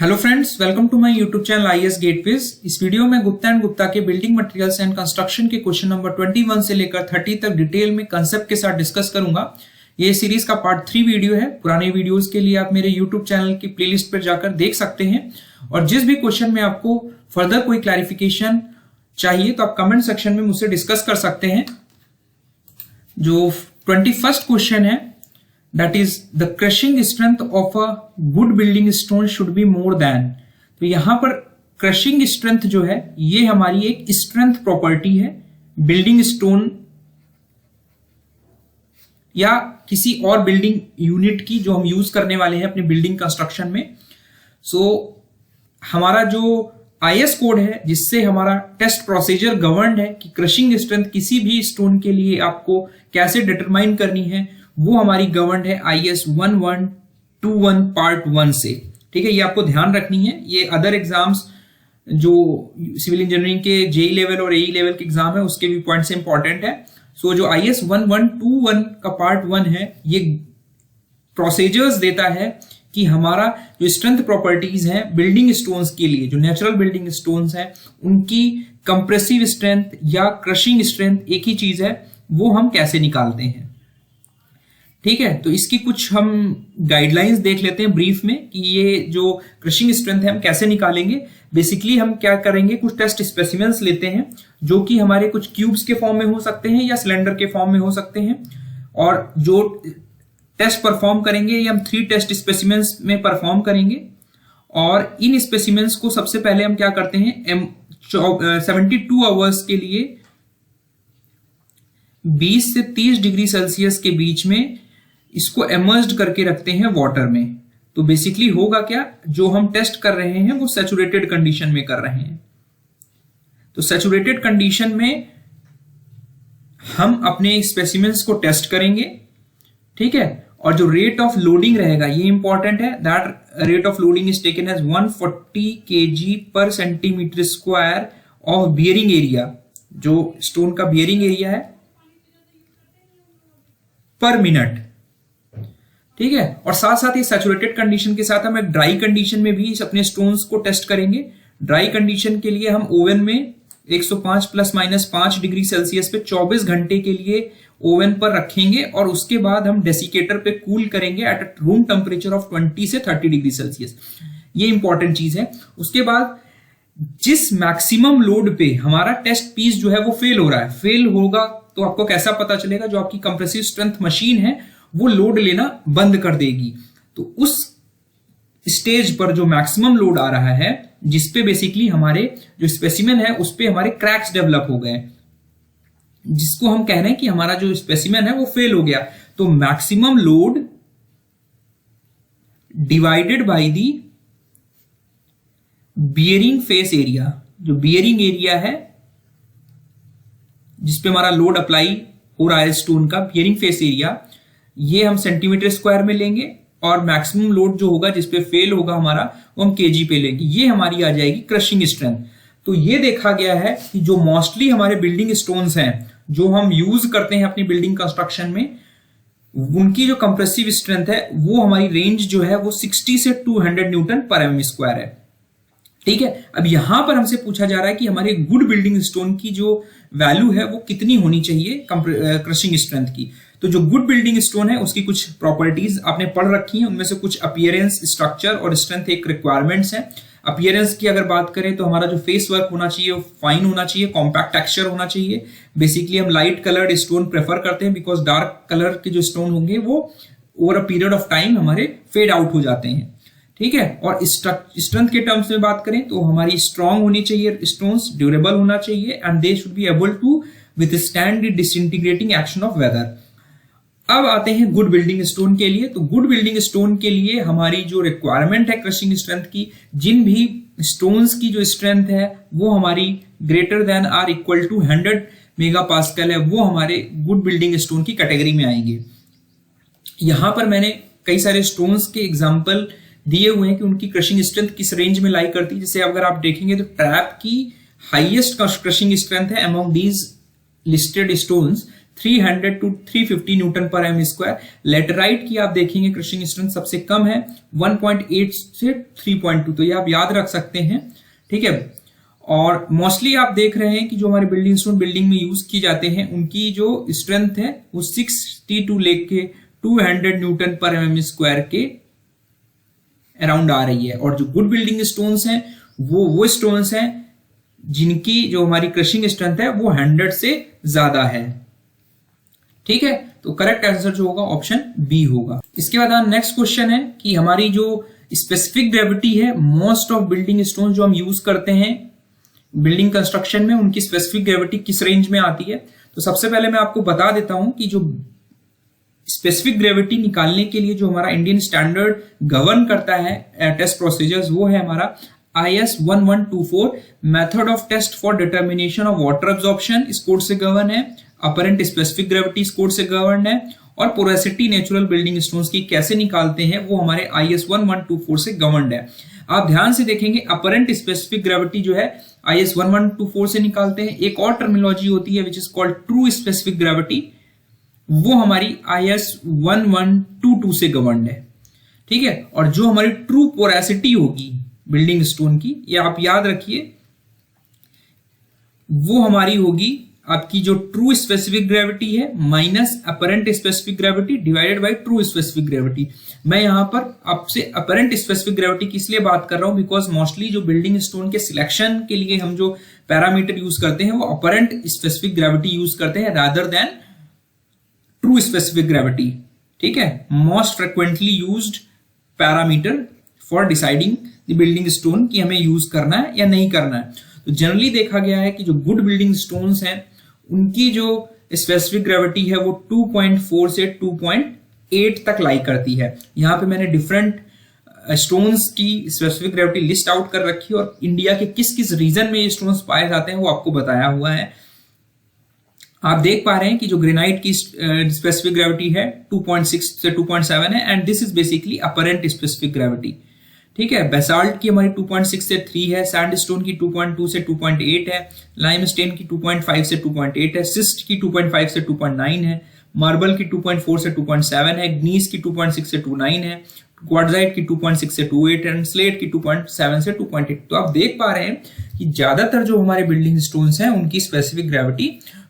Hello friends, welcome to my YouTube channel IES-GATEWiz। इस वीडियो में गुप्ता एंड गुप्ता के बिल्डिंग मटेरियल्स एंड कंस्ट्रक्शन के क्वेश्चन नंबर 21 से लेकर 30 तक डिटेल में कंसेप्ट के साथ डिस्कस करूंगा। ये सीरीज का पार्ट 3 वीडियो है। पुराने वीडियोस के लिए आप मेरे यूट्यूब चैनल की प्लेलिस्ट पर जाकर देख सकते हैं, और जिस भी क्वेश्चन में आपको फर्दर कोई क्लैरिफिकेशन चाहिए तो आप कमेंट सेक्शन में मुझसे डिस्कस कर सकते हैं। जो 21st क्वेश्चन है, that is the crushing strength of a good building stone should be more than। तो यहां पर क्रशिंग स्ट्रेंथ जो है ये हमारी एक स्ट्रेंथ प्रॉपर्टी है बिल्डिंग स्टोन या किसी और बिल्डिंग यूनिट की जो हम यूज करने वाले हैं अपने बिल्डिंग कंस्ट्रक्शन में। हमारा जो IS कोड है जिससे हमारा टेस्ट प्रोसीजर गवर्नड है कि क्रशिंग स्ट्रेंथ किसी भी स्टोन के लिए आपको कैसे डिटरमाइन करनी है, वो हमारी गवर्नड है IES-1121 पार्ट 1 से। ठीक है, ये आपको ध्यान रखनी है। ये अदर एग्जाम्स जो सिविल इंजीनियरिंग के JEE लेवल और AE लेवल के एग्जाम है उसके भी पॉइंट से इंपॉर्टेंट है। जो IES-1121 का पार्ट 1 है ये प्रोसीजर्स देता है कि हमारा जो स्ट्रेंथ प्रॉपर्टीज हैं बिल्डिंग स्टोन्स के लिए, जो नेचुरल बिल्डिंग स्टोन्स हैं, उनकी कंप्रेसिव स्ट्रेंथ या क्रशिंग स्ट्रेंथ एक ही चीज है, वो हम कैसे निकालते हैं। ठीक है, तो इसकी कुछ हम गाइडलाइंस देख लेते हैं ब्रीफ में कि ये जो क्रशिंग स्ट्रेंथ है हम कैसे निकालेंगे। बेसिकली हम क्या करेंगे, कुछ टेस्ट स्पेसिमेंस लेते हैं जो कि हमारे कुछ क्यूब्स के फॉर्म में हो सकते हैं या सिलेंडर के फॉर्म में हो सकते हैं, और जो टेस्ट परफॉर्म करेंगे ये हम 3 टेस्ट स्पेसिमेंस में परफॉर्म करेंगे। और इन स्पेसिमेंस को सबसे पहले हम क्या करते हैं, 72 आवर्स के लिए 20 से 30 डिग्री सेल्सियस के बीच में इसको इमर्ज्ड करके रखते हैं वाटर में। तो बेसिकली होगा क्या, जो हम टेस्ट कर रहे हैं वो सैचुरेटेड कंडीशन में कर रहे हैं। तो सैचुरेटेड कंडीशन में हम अपने स्पेसिमेंस को टेस्ट करेंगे। ठीक है, और जो रेट ऑफ लोडिंग रहेगा ये इंपॉर्टेंट है। That rate of loading is taken as 140 kg पर centimetre square of bearing area, जो स्टोन का बियरिंग एरिया है, पर मिनट। ठीक है, और साथ साथ ये सैचुरेटेड कंडीशन के साथ हम एक ड्राई कंडीशन में भी अपने स्टोन्स को टेस्ट करेंगे। ड्राई कंडीशन के लिए हम ओवन में 105 ± 5 डिग्री सेल्सियस पे 24 घंटे के लिए ओवन पर रखेंगे, और उसके बाद हम डेसिकेटर पे कूल करेंगे एट रूम टेम्परेचर ऑफ 20 से 30 डिग्री सेल्सियस। ये इंपॉर्टेंट चीज है। उसके बाद जिस मैक्सिमम लोड पे हमारा टेस्ट पीस जो है वो फेल हो रहा है, फेल होगा तो आपको कैसा पता चलेगा, जो आपकी कंप्रेसिव स्ट्रेंथ मशीन है वो लोड लेना बंद कर देगी। तो उस स्टेज पर जो मैक्सिमम लोड आ रहा है, जिसपे बेसिकली हमारे जो स्पेसिमेन है उस पे हमारे क्रैक्स डेवलप हो गए, जिसको हम कह रहे हैं कि हमारा जो स्पेसिमेन है वो फेल हो गया। तो maximum load divided by the bearing face area, जो बियरिंग एरिया है जिसपे हमारा लोड अप्लाई हो रहा है स्टोन का, बियरिंग फेस एरिया, ये हम सेंटीमीटर स्क्वायर में लेंगे, और मैक्सिमम लोड जो होगा जिसपे फेल होगा हमारा वो हम kg पे लेंगे। ये हमारी आ जाएगी क्रशिंग स्ट्रेंथ। तो ये देखा गया है कि जो मोस्टली हमारे बिल्डिंग स्टोन्स हैं जो हम यूज करते हैं अपनी बिल्डिंग कंस्ट्रक्शन में, उनकी जो कंप्रेसिव स्ट्रेंथ है वो हमारी रेंज जो है वो 60 से 200 न्यूटन पर mm स्क्वायर है। ठीक है, अब यहां पर हमसे पूछा जा रहा है कि हमारे गुड बिल्डिंग स्टोन की जो वैल्यू है वो कितनी होनी चाहिए क्रशिंग स्ट्रेंथ की। तो जो गुड बिल्डिंग स्टोन है उसकी कुछ प्रॉपर्टीज आपने पढ़ रखी हैं, उनमें से कुछ अपीयरेंस, स्ट्रक्चर और स्ट्रेंथ एक रिक्वायरमेंट्स हैं। अपीयरेंस की अगर बात करें तो हमारा जो फेस वर्क होना चाहिए वो फाइन होना चाहिए, कॉम्पैक्ट टेक्सचर होना चाहिए। बेसिकली हम लाइट कलर्ड स्टोन प्रेफर करते हैं, बिकॉज डार्क कलर के जो स्टोन होंगे वो over a period of time हमारे फेड आउट हो जाते हैं। ठीक है, और स्ट्रेंथ के टर्म्स में बात करें तो हमारी स्ट्रांग होनी चाहिए स्टोन्स, ड्यूरेबल होना चाहिए, and they should be able to withstand the disintegrating action of weather. अब आते हैं गुड बिल्डिंग स्टोन के लिए। तो गुड बिल्डिंग स्टोन के लिए हमारी जो रिक्वायरमेंट है क्रशिंग स्ट्रेंथ की, जिन भी स्टोन्स की जो स्ट्रेंथ है वो हमारी greater than or equal to 100 megapascal है, वो हमारे गुड बिल्डिंग स्टोन की कैटेगरी में आएंगे। यहां पर मैंने कई सारे स्टोन्स के एग्जाम्पल दिए हुए हैं कि उनकी क्रशिंग स्ट्रेंथ किस रेंज में लाई करती है। जैसे अगर आप देखेंगे तो ट्रैप की हाईएस्ट क्रशिंग स्ट्रेंथ है among these listed stones 300 to 350 Newton पर एम स्क्वायर। लेटराइट की आप देखेंगे क्रशिंग स्ट्रेंथ सबसे कम है 1.8 से 3.2, तो ये आप याद रख सकते हैं, ठीक है। और मोस्टली आप देख रहे हैं कि जो हमारे बिल्डिंग स्टोन बिल्डिंग में यूज किए जाते हैं उनकी जो स्ट्रेंथ है वो 60 टू लेके 200 न्यूटन पर एम स्क्वायर के अराउंड आ रही है। और जो गुड बिल्डिंग स्टोन्स हैं वो स्टोन्स हैं जिनकी जो हमारी क्रशिंग स्ट्रेंथ है वो 100 से ज्यादा है, ठीक है। तो करेक्ट आंसर जो होगा ऑप्शन बी होगा। इसके बाद नेक्स्ट क्वेश्चन है कि हमारी जो स्पेसिफिक ग्रेविटी है मोस्ट ऑफ बिल्डिंग स्टोन जो हम यूज करते हैं बिल्डिंग कंस्ट्रक्शन में, उनकी स्पेसिफिक ग्रेविटी किस रेंज में आती है। तो सबसे पहले मैं आपको बता देता हूं कि जो स्पेसिफिक ग्रेविटी निकालने के लिए जो हमारा इंडियन स्टैंडर्ड गवर्न करता है टेस्ट प्रोसीजर्स, वो है हमारा IES-1124 method of test for determination of water absorption, इस कोड से गवर्न है। अपरेंट स्पेसिफिक ग्रेविटी इस कोड से गवर्न है। और पोरेसिटी नेचुरल बिल्डिंग स्टोन्स की कैसे निकालते हैं वो हमारे IES-1124 से गवर्नड है। आप ध्यान से देखेंगे अपरेंट स्पेसिफिक ग्रेविटी जो है IES-1124 से निकालते हैं। एक और टर्मिनोलॉजी होती है which is called true specific gravity, वो हमारी IES-1122 से गवर्नड है, ठीक है। और जो हमारी ट्रू पोरेसिटी होगी बिल्डिंग स्टोन की, ये आप याद रखिए, वो हमारी होगी आपकी जो ट्रू स्पेसिफिक ग्रेविटी है minus apparent specific gravity divided by true specific gravity. मैं यहां पर आपसे अपरेंट स्पेसिफिक ग्रेविटी की इसलिए बात कर रहा हूं बिकॉज मोस्टली जो बिल्डिंग स्टोन के सिलेक्शन के लिए हम जो पैरामीटर यूज करते हैं वो अपरेंट स्पेसिफिक ग्रेविटी यूज करते हैं rather than true specific gravity, ठीक है। Most frequently used parameter for deciding the building stone कि हमें यूज करना है या नहीं करना है। तो जनरली देखा गया है कि जो गुड बिल्डिंग स्टोन्स हैं उनकी जो स्पेसिफिक ग्रेविटी है वो 2.4 से 2.8 तक लाई करती है। यहां पे मैंने डिफरेंट स्टोन्स की स्पेसिफिक ग्रेविटी लिस्ट आउट कर रखी है और इंडिया के किस किस रीजन में ये स्टोन्स पाए जाते हैं वो आपको बताया हुआ है। आप देख पा रहे हैं कि जो ग्रेनाइट की स्पेसिफिक ग्रेविटी है 2.6 से 2.7 है and this is basically apparent specific gravity, ठीक है। बेसाल्ट की हमारी 2.6 से 3 है, सैंडस्टोन की 2.2 से 2.8 है, लाइमस्टोन की 2.5 से 2.8 है, सिस्ट की 2.5 से 2.9 है, मार्बल की 2.4 से 2.7 है, ग्नीस की 2.6 से 2.9 है, क्वार्टजाइट की 2.6 से 2.8 एंड स्लेट की 2.7 से 2.8। तो आप देख पा रहे हैं कि ज्यादातर जो हमारे बिल्डिंग स्टोन्स हैं उनकी स्पेसिफिक ग्रेविटी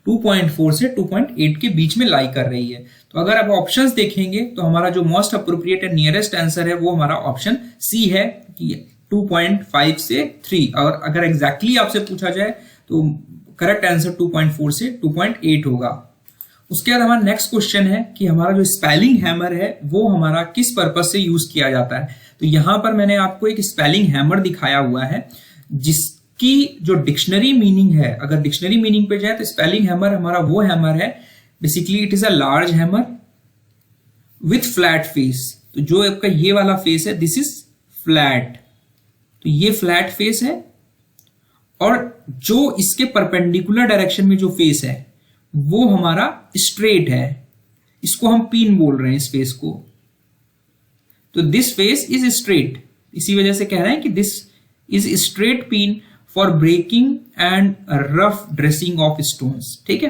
2.4 से 2.8 के बीच में लाई कर रही है। तो अगर आप ऑप्शंस देखेंगे तो हमारा जो most appropriate and nearest answer है वो हमारा ऑप्शन सी है कि 2.5 से 3। और अगर एग्जैक्टली आपसे पूछा जाए तो करेक्ट आंसर 2.4 से 2.8 होगा। उसके बाद हमारा नेक्स्ट क्वेश्चन है कि हमारा जो स्पेलिंग हैमर है वो हमारा किस पर्पज से यूज किया जाता है। तो यहां पर मैंने आपको एक स्पेलिंग हैमर दिखाया हुआ है जिसकी जो डिक्शनरी मीनिंग है, अगर डिक्शनरी मीनिंग पे जाए तो स्पेलिंग हैमर हमारा वो हैमर है basically it is a large hammer with flat face. तो जो आपका ये वाला फेस है दिस इज फ्लैट, तो ये फ्लैट फेस है और जो इसके परपेंडिकुलर डायरेक्शन में जो फेस है वो हमारा स्ट्रेट है, इसको हम पिन बोल रहे हैं इस फेस को। तो दिस फेस इज स्ट्रेट, इसी वजह से कह रहे हैं कि this is straight pin for breaking and rough dressing of stones, ठीक है।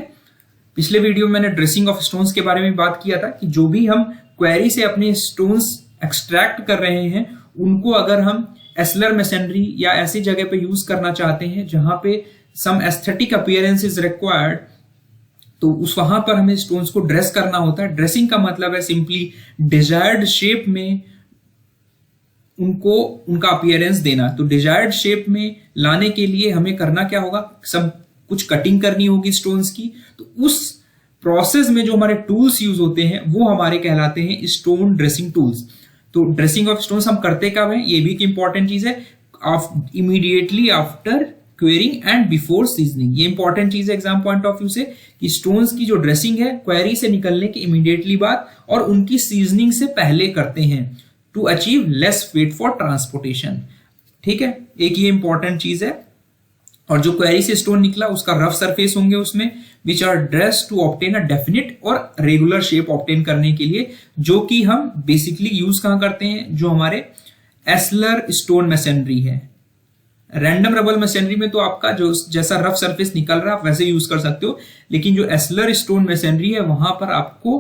पिछले वीडियो में मैंने ड्रेसिंग ऑफ स्टोन्स के बारे में बात किया था कि जो भी हम क्वेरी से अपने स्टोन्स एक्सट्रैक्ट कर रहे हैं उनको अगर हम एस्लर मेसनरी या ऐसी जगह पे यूज करना चाहते हैं जहां पे सम एस्थेटिक अपीयरेंस इज रिक्वायर्ड, तो उस वहां पर हमें स्टोन्स को ड्रेस करना होता है। ड्रेसिंग का मतलब है सिंपली डिजायर्ड शेप में उनको उनका अपीयरेंस देना। तो डिजायर्ड शेप में लाने के लिए हमें करना क्या होगा, सब कुछ कटिंग करनी होगी स्टोन्स की। तो उस प्रोसेस में जो हमारे टूल्स यूज होते हैं वो हमारे कहलाते हैं स्टोन ड्रेसिंग टूल्स। तो ड्रेसिंग ऑफ स्टोन्स हम करते कब है, ये भी एक इंपॉर्टेंट चीज है, immediately after quarrying and before seasoning. ये इंपॉर्टेंट चीज है एग्जाम पॉइंट ऑफ व्यू से कि स्टोन्स की जो ड्रेसिंग है क्वेरी से निकलने के इमीडिएटली बाद और उनकी सीजनिंग से पहले करते हैं to achieve less weight for transportation, ठीक है। एक ये इंपॉर्टेंट चीज है। और जो क्वेरी से स्टोन निकला उसका रफ सरफेस होंगे उसमें which are dress to obtain a definite और रेगुलर शेप ऑब्टेन करने के लिए, जो कि हम बेसिकली यूज कहां करते हैं, जो हमारे एस्लर स्टोन मेसनरी है। रैंडम रबल मशीनरी में तो आपका जो जैसा रफ सरफेस निकल रहा है आप वैसे यूज कर सकते हो, लेकिन जो एस्लर स्टोन मशीनरी है वहां पर आपको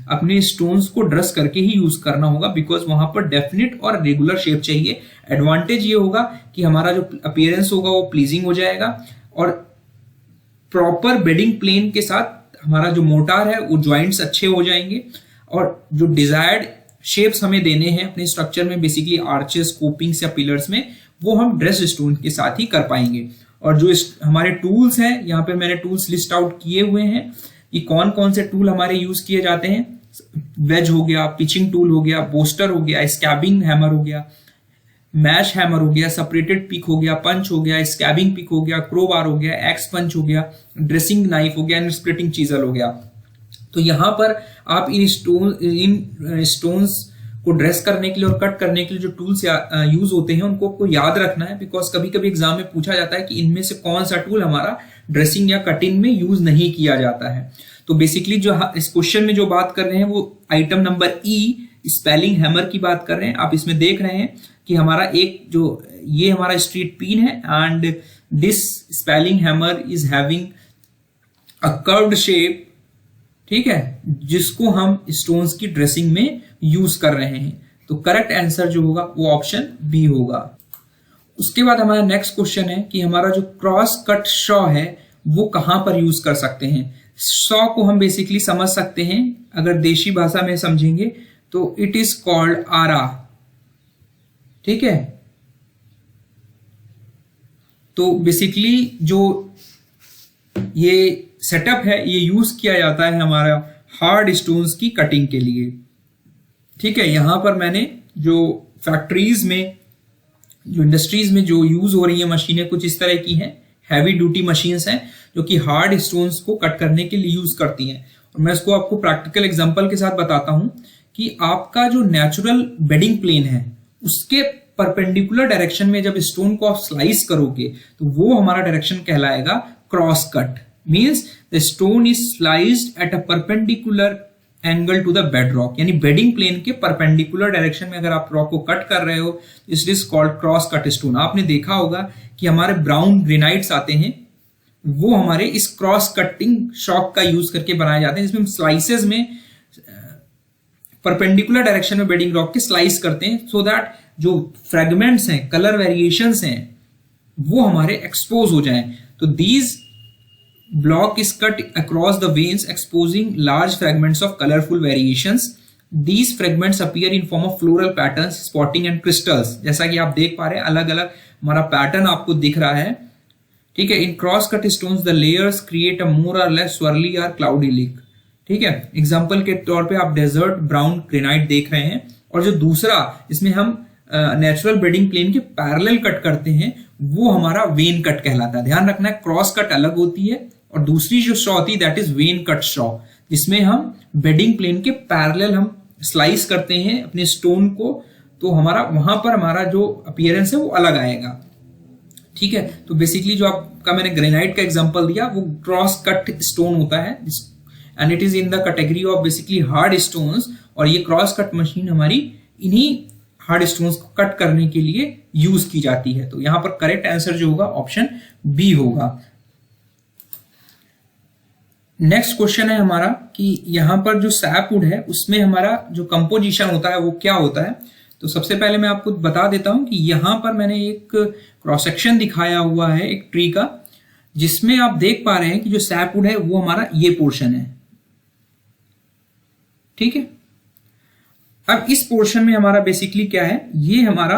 अपने स्टोन्स को ड्रेस करके ही यूज करना होगा, बिकॉज वहां पर डेफिनेट और रेगुलर शेप चाहिए। एडवांटेज ये होगा कि हमारा जो अपीयरेंस होगा वो प्लीजिंग हो जाएगा, और प्रॉपर बेडिंग प्लेन के साथ हमारा जो मोटार है वो ज्वाइंट्स अच्छे हो जाएंगे, और जो डिजायर्ड शेप्स हमें देने हैं अपने स्ट्रक्चर में, बेसिकली आर्चेस, कोपिंग्स या पिलर्स में, वो हम ड्रेस स्टोन के साथ ही कर पाएंगे। और जो हमारे टूल्स हैं, यहाँ पे मैंने टूल्स लिस्ट आउट किए हुए हैं कि कौन कौन से टूल हमारे यूज किए जाते हैं। वेज हो गया, पिचिंग टूल हो गया, बोस्टर हो गया, स्कैबिंग हैमर हो गया, मैश हैमर हो गया, सेपरेटेड पिक हो गया, पंच हो गया, स्कैबिंग पिक हो गया, क्रोबार हो गया, एक्स पंच हो गया, ड्रेसिंग नाइफ हो गया, एंड स्प्लिटिंग चीजल हो गया। तो यहां पर आप इन स्टोन्स को ड्रेस करने के लिए और कट करने के लिए जो टूल्स यूज होते हैं उनको आपको याद रखना है, बिकॉज कभी कभी एग्जाम में पूछा जाता है कि इनमें से कौन सा टूल हमारा ड्रेसिंग या कटिंग में यूज नहीं किया जाता है। तो बेसिकली जो इस क्वेश्चन में जो बात कर रहे हैं वो आइटम नंबर ई, स्पेलिंग हैमर की बात कर रहे हैं। आप इसमें देख रहे हैं कि हमारा एक जो ये हमारा स्ट्रीट पिन है, and this spelling hammer is having a curved shape, ठीक है, जिसको हम स्टोन्स की ड्रेसिंग में यूज कर रहे हैं। तो करेक्ट आंसर जो होगा वो ऑप्शन बी होगा। उसके बाद हमारा नेक्स्ट क्वेश्चन है कि हमारा जो क्रॉस कट शॉ है वो कहां पर यूज कर सकते हैं। शॉ को हम बेसिकली समझ सकते हैं, अगर देशी भाषा में समझेंगे तो इट इज कॉल्ड आरा, ठीक है। तो बेसिकली जो ये सेटअप है ये यूज किया जाता है हमारा हार्ड स्टोन्स की कटिंग के लिए, ठीक है। यहां पर मैंने जो फैक्ट्रीज में, जो इंडस्ट्रीज में जो यूज हो रही है मशीनें कुछ इस तरह की हैं, हैवी ड्यूटी मशीन्स हैं जो कि हार्ड स्टोन्स को कट करने के लिए यूज करती हैं। और मैं इसको आपको प्रैक्टिकल एग्जांपल के साथ बताता हूं कि आपका जो नेचुरल बेडिंग प्लेन है उसके परपेंडिकुलर डायरेक्शन में जब स्टोन को आप स्लाइस करोगे तो वो हमारा डायरेक्शन कहलाएगा cross cut. Means the stone is sliced at a perpendicular angle to the bed rock, यानी बेडिंग प्लेन के परपेंडिकुलर डायरेक्शन में अगर आप रॉक को कट कर रहे हो, it is called cross cut stone. आपने देखा होगा कि हमारे ब्राउन ग्रेनाइट्स आते हैं वो हमारे इस क्रॉस कटिंग शॉक का यूज करके बनाए जाते हैं, जिसमें हम स्लाइसेस में परपेंडिकुलर डायरेक्शन में बेडिंग रॉक के स्लाइस करते हैं, सो दैट जो फ्रेगमेंट्स हैं, कलर वेरिएशंस हैं, वो हमारे एक्सपोज हो जाएं। तो these block is cut across the veins exposing large fragments of colorful variations. These fragments appear in form of floral patterns, spotting and crystals. जैसा कि आप देख पा रहे हैं अलग अलग हमारा पैटर्न आपको दिख रहा है, ठीक है। In cross cut stones the layers create a more or less swirly or cloudy look, ठीक है। एग्जाम्पल के तौर पे आप डेजर्ट ब्राउन ग्रेनाइट देख रहे हैं, और जो दूसरा इसमें हम नेचुरल बेडिंग प्लेन के पैरेलल कट करते हैं वो हमारा वेन कट कहलाता है। ध्यान रखना है क्रॉस कट अलग होती है और दूसरी जो शॉ होती है that is when cut Shaw, जिसमें हम बेडिंग प्लेन के पैरेलल हम स्लाइस करते हैं अपने स्टोन को, तो हमारा वहां पर हमारा जो अपीयरेंस है वो अलग आएगा, ठीक है। तो बेसिकली जो आपका मैंने ग्रेनाइट का एग्जांपल दिया वो क्रॉस कट स्टोन होता है, and it is in the category of basically hard stones, और ये क्रॉस कट मशीन हमारी इन्हीं हार्ड स्टोन्स को कट करने के लिए यूज की जाती है। तो यहां पर करेक्ट आंसर जो होगा ऑप्शन बी होगा। नेक्स्ट क्वेश्चन है हमारा कि यहां पर जो सैपवुड है उसमें हमारा जो कंपोजिशन होता है वो क्या होता है। तो सबसे पहले मैं आपको बता देता हूं कि यहां पर मैंने एक क्रॉस सेक्शन दिखाया हुआ है एक ट्री का, जिसमें आप देख पा रहे हैं कि जो सैपवुड है वो हमारा ये पोर्शन है, ठीक है। अब इस पोर्शन में हमारा बेसिकली क्या है, ये हमारा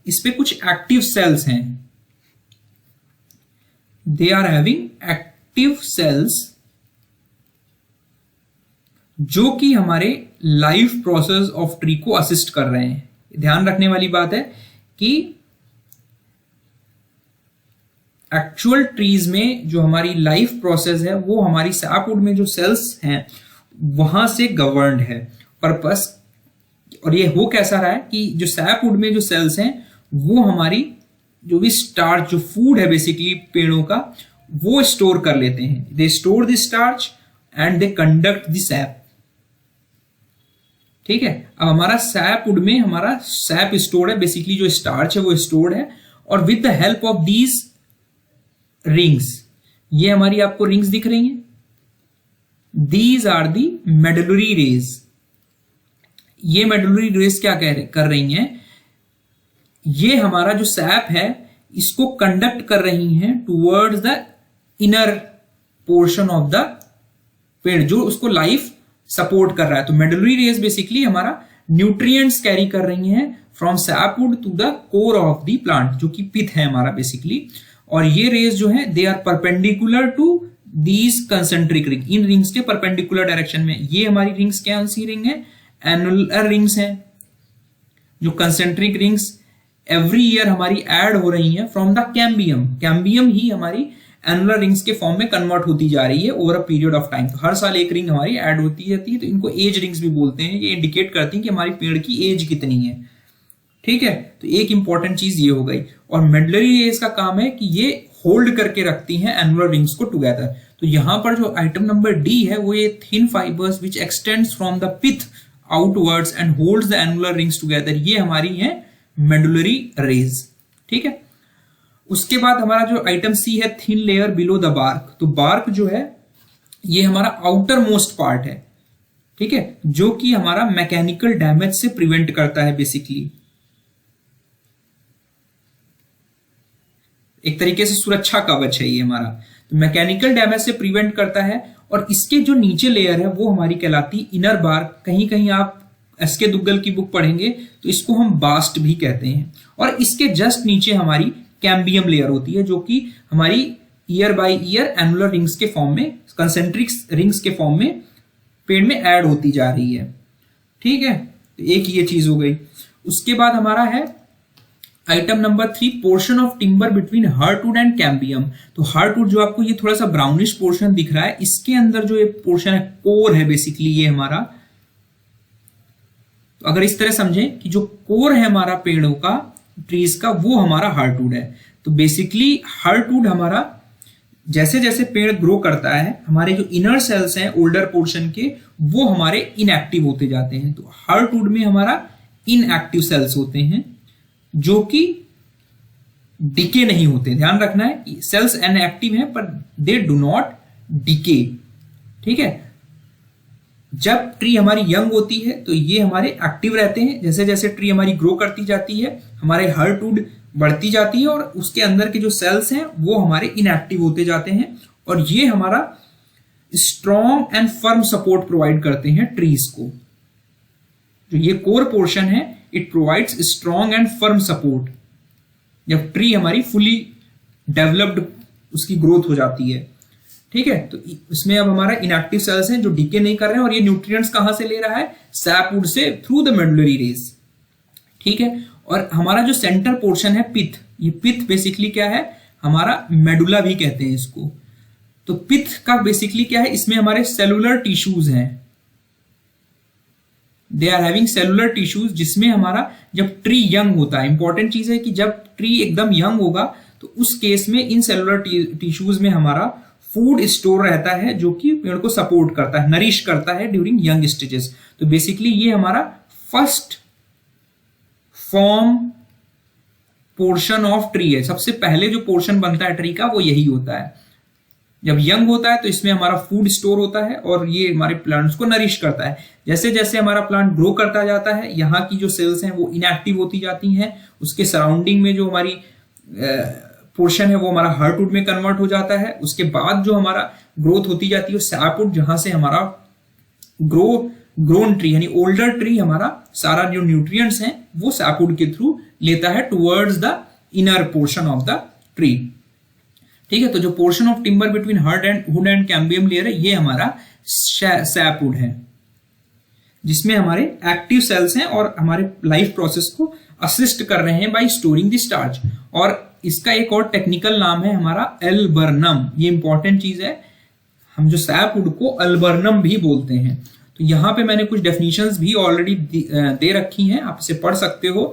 इस पे कुछ एक्टिव सेल्स हैं, they are having active cells जो कि हमारे लाइफ प्रोसेस ऑफ ट्री को असिस्ट कर रहे हैं। ध्यान रखने वाली बात है कि एक्चुअल ट्रीज में जो हमारी लाइफ प्रोसेस है वो हमारी सैपवुड में जो सेल्स हैं वहां से गवर्न्ड है पर्पस। और ये हो कैसा रहा है कि जो सैपवुड में जो सेल्स हैं वो हमारी जो भी स्टार्च, जो फूड है बेसिकली पेड़ों का, वो स्टोर कर लेते हैं। They store the starch and they conduct the sap, ठीक है। अब हमारा सैपवुड में हमारा सैप स्टोर्ड है, बेसिकली जो स्टार्च है वो स्टोर्ड है, और with the help of these rings, ये हमारी आपको रिंग्स दिख रही हैं, these are the medullary rays. ये मेडुलरी रेज क्या कर रही हैं, ये हमारा जो सैप है इसको कंडक्ट कर रही हैं towards the inner portion of the पेड़, जो उसको लाइफ सपोर्ट कर रहा है। तो मेडुलरी रेज बेसिकली हमारा न्यूट्रिएंट्स कैरी कर रही हैं from sapwood to the core of the plant, जो कि पिथ है हमारा बेसिकली। और ये रेज जो है they are perpendicular to these concentric ring, इन रिंग्स के परपेंडिकुलर डायरेक्शन में। ये हमारी रिंग्स क्या सी रिंग है, एनुलर रिंग्स हैं। जो कंसेंट्रिक रिंग्स एवरी ईयर हमारी ऐड हो रही हैं फ्रॉम द कैम्बियम, कैम्बियम ही हमारी एनुलर रिंग्स के फॉर्म में कन्वर्ट होती जा रही है over a period of time. तो हर साल एक रिंग हमारी ऐड होती जाती है, तो इनको एज रिंग्स भी बोलते हैं। ये इंडिकेट करती हैं कि हमारी पेड़ की एज कितनी है। ठीक है, तो एक इंपॉर्टेंट चीज ये हो गई। और मेडुलरी रेज का काम है कि ये होल्ड करके रखती हैं एनुलर रिंग्स को टुगेदर। तो यहां पर जो आइटम नंबर डी है वो ये thin fibres which extends from the pith outwards and holds the annular rings together, ये हमारी है मेडुलरी रेज। ठीक है, उसके बाद हमारा जो आइटम सी है thin layer below the bark. तो बार्क जो है ये हमारा आउटर मोस्ट पार्ट है, ठीक है, जो कि हमारा मैकेनिकल डैमेज से प्रिवेंट करता है बेसिकली। एक तरीके से सुरक्षा कवच है ये हमारा। तो मैकेनिकल डैमेज से प्रिवेंट करता है। और इसके जो नीचे लेयर है वो हमारी कहलाती इनर बार्क। कहीं कहीं आप एसके दुग्गल की बुक पढ़ेंगे तो इसको हम बास्ट भी कहते हैं। और इसके जस्ट नीचे हमारी कैम्बियम लेयर होती है, जो कि हमारी year by year annular rings के फॉर्म में, कंसेंट्रिक रिंग्स के फॉर्म में पेड़ में ऐड होती जा रही है। ठीक है, तो एक ये चीज हो गई। उसके बाद हमारा है item number 3, portion of timber between heartwood and cambium. तो हार्टवुड जो आपको ये थोड़ा सा ब्राउनिश पोर्शन दिख रहा है, इसके अंदर जो ये पोर्शन है कोर है बेसिकली ये हमारा। तो अगर इस तरह समझें कि जो कोर है हमारा पेड़ों का, ट्रीज का, वो हमारा हार्टवुड है। तो बेसिकली हार्टवुड हमारा जैसे जैसे पेड़ ग्रो करता है, हमारे जो इनर सेल्स हैं ओल्डर पोर्शन के, वो हमारे इनएक्टिव होते जाते हैं। तो हार्टवुड में हमारा इनएक्टिव सेल्स होते हैं जो कि डिके नहीं होते। ध्यान रखना है कि सेल्स इनएक्टिव हैं पर दे डू नॉट डिके। ठीक है, जब ट्री हमारी यंग होती है तो ये हमारे एक्टिव रहते हैं। जैसे जैसे ट्री हमारी ग्रो करती जाती है, हमारे हार्टवुड बढ़ती जाती है और उसके अंदर के जो सेल्स हैं वो हमारे इनएक्टिव होते जाते हैं। और ये हमारा strong and firm support provide करते हैं ट्रीज को। जो ये कोर पोर्शन है, it provides strong and firm support. जब ट्री हमारी फुली डेवलप्ड उसकी ग्रोथ हो जाती है। ठीक है, तो इसमें अब हमारा इनएक्टिव सेल्स हैं जो डीके नहीं कर रहे हैं। और ये न्यूट्रिएंट्स कहां से ले रहा है, सैपवुड से, थ्रू द मेडुलरी रेज। ठीक है, और हमारा जो सेंटर पोर्शन है पिथ, ये पिथ बेसिकली क्या है, हमारा मेडुला भी कहते हैं इसको। तो पिथ का बेसिकली क्या है, इसमें हमारे सेलुलर टिश्यूज हैं, they are having cellular tissues, जिसमें हमारा जब ट्री यंग होता है, इंपॉर्टेंट चीज है कि जब ट्री एकदम यंग होगा तो उस केस में इन सेलुलर टिश्यूज में हमारा फूड स्टोर रहता है जो कि पेड़ को सपोर्ट करता है, नरिश करता है ड्यूरिंग यंग स्टेजेस। तो बेसिकली ये हमारा first form portion of tree है। सबसे पहले जो पोर्शन बनता है ट्री का वो यही होता है। जब यंग होता है तो इसमें हमारा फूड स्टोर होता है और ये हमारे प्लांट्स को नरिश करता है। जैसे जैसे हमारा प्लांट ग्रो करता जाता है, यहाँ की जो सेल्स हैं वो इनएक्टिव होती जाती हैं। उसके सराउंडिंग में जो हमारी पोर्शन है वो हमारा हार्टवुड में कन्वर्ट हो जाता है। उसके बाद जो हमारा ग्रोथ होती जाती है सैपवुड, जहां से हमारा ग्रोन ट्री यानी ओल्डर ट्री हमारा सारा जो न्यूट्रिएंट्स हैं वो सैपवुड के थ्रू लेता है towards the inner portion of the tree. ठीक है, तो जो portion of timber between heartwood and cambium layer है ये हमारा सैपवुड है, जिसमें हमारे एक्टिव सेल्स हैं और हमारे लाइफ प्रोसेस को असिस्ट कर रहे हैं बाय स्टोरिंग द स्टार्च। और इसका एक और टेक्निकल नाम है हमारा अल्बर्नम। ये इंपॉर्टेंट चीज है, हम जो सैपवुड को अल्बर्नम भी बोलते हैं। तो यहाँ पे मैंने कुछ डेफिनेशंस भी ऑलरेडी दे रखी हैं, आप इसे पढ़ सकते हो।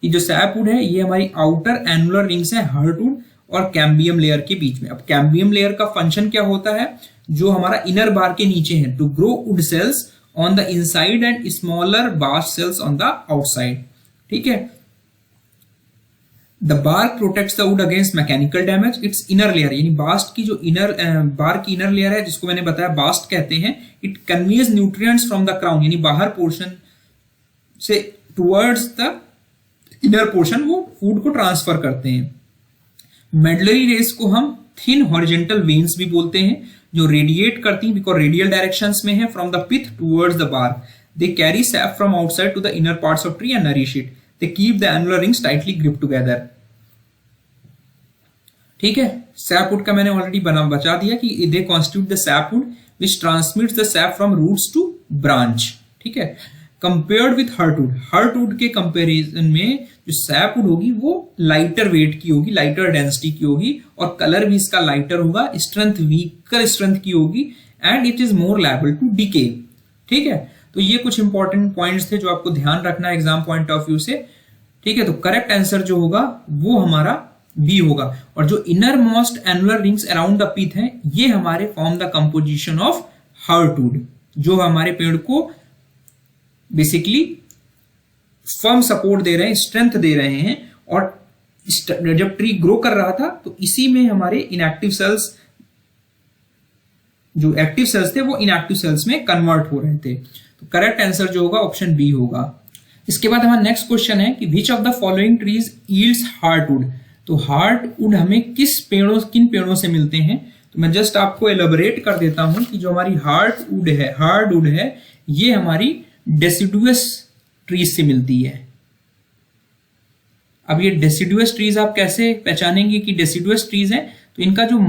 कि जो सैपवुड है ये हमारी आउटर एनुलर रिंग्स है हार्टवुड और कैम्बियम लेयर के बीच में। अब कैम्बियम लेयर का फंक्शन क्या होता है, जो हमारा इनर बार के नीचे है, to grow wood cells on the inside and smaller bast cells on the outside. ठीक है, the bark protects the wood against mechanical damage, its inner layer, यानी बास्ट की जो बार्क की इनर लेयर है जिसको मैंने बताया बास्ट कहते हैं, it conveys nutrients from the crown, यानी बाहर पोर्शन से टुवर्ड्स द इनर पोर्शन वो फूड को ट्रांसफर करते हैं। मेडलरी रेस को हम थिन हॉरिजेंटल वेन्स भी बोलते हैं जो रेडिएट करती हैं बिकॉज रेडियल डायरेक्शंस में है from the pith towards the bark, they carry sap from outside to the inner parts of tree and nourish it, they keep the annular rings tightly grip together. ठीक है, sapwood का मैंने already बचा दिया कि they constitute the sapwood which transmits the sap from roots to branch. ठीक है, compared with heartwood, heartwood के कंपैरिजन में जो सैपवुड होगी वो लाइटर वेट की होगी, लाइटर डेंसिटी की होगी और कलर भी इसका लाइटर होगा, स्ट्रेंथ वीकर स्ट्रेंथ की होगी and it is more liable to decay. ठीक है, तो ये कुछ इंपॉर्टेंट पॉइंट्स थे जो आपको ध्यान रखना है एग्जाम पॉइंट ऑफ व्यू से। ठीक है, तो करेक्ट आंसर जो होगा वो हमारा बी होगा। और जो inner most annular rings around the pith हैं ये हमारे form the composition of heartwood, जो हमारे पेड़ को बेसिकली फर्म सपोर्ट दे रहे हैं, स्ट्रेंथ दे रहे हैं। और जब ट्री ग्रो कर रहा था तो इसी में हमारे इनएक्टिव सेल्स, जो एक्टिव सेल्स थे वो इनएक्टिव सेल्स में कन्वर्ट हो रहे थे। तो करेक्ट आंसर जो होगा ऑप्शन बी होगा। इसके बाद हमारा नेक्स्ट क्वेश्चन है कि which of the following trees yields heartwood. तो हार्टवुड हमें किन पेड़ों से मिलते हैं, तो मैं जस्ट आपको एलैबोरेट कर देता हूं कि जो हमारी हार्डवुड है ये हमारी डेसिडुअस ट्रीज से मिलती है। अब ये डेसिडुअस ट्रीज आप कैसे पहचानेंगे कि डेसिडुअस ट्रीज हैं, तो इनका जो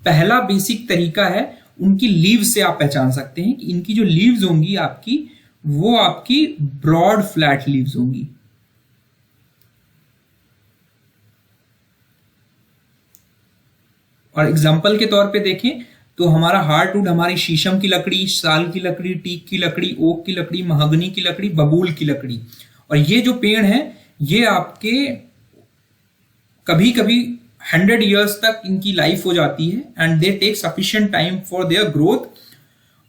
पहला बेसिक तरीका है उनकी लीव्स से आप पहचान सकते हैं कि इनकी जो लीव्स होंगी आपकी वो आपकी ब्रॉड फ्लैट लीव्स होंगी। और एग्जाम्पल के तौर पे देखें तो हमारा हार्टवुड हमारी शीशम की लकड़ी, साल की लकड़ी, टीक की लकड़ी, ओक की लकड़ी, महगनी की लकड़ी, बबूल की लकड़ी। और ये जो पेड़ हैं ये आपके कभी कभी 100 ईयर्स तक इनकी लाइफ हो जाती है and they take sufficient time for their growth.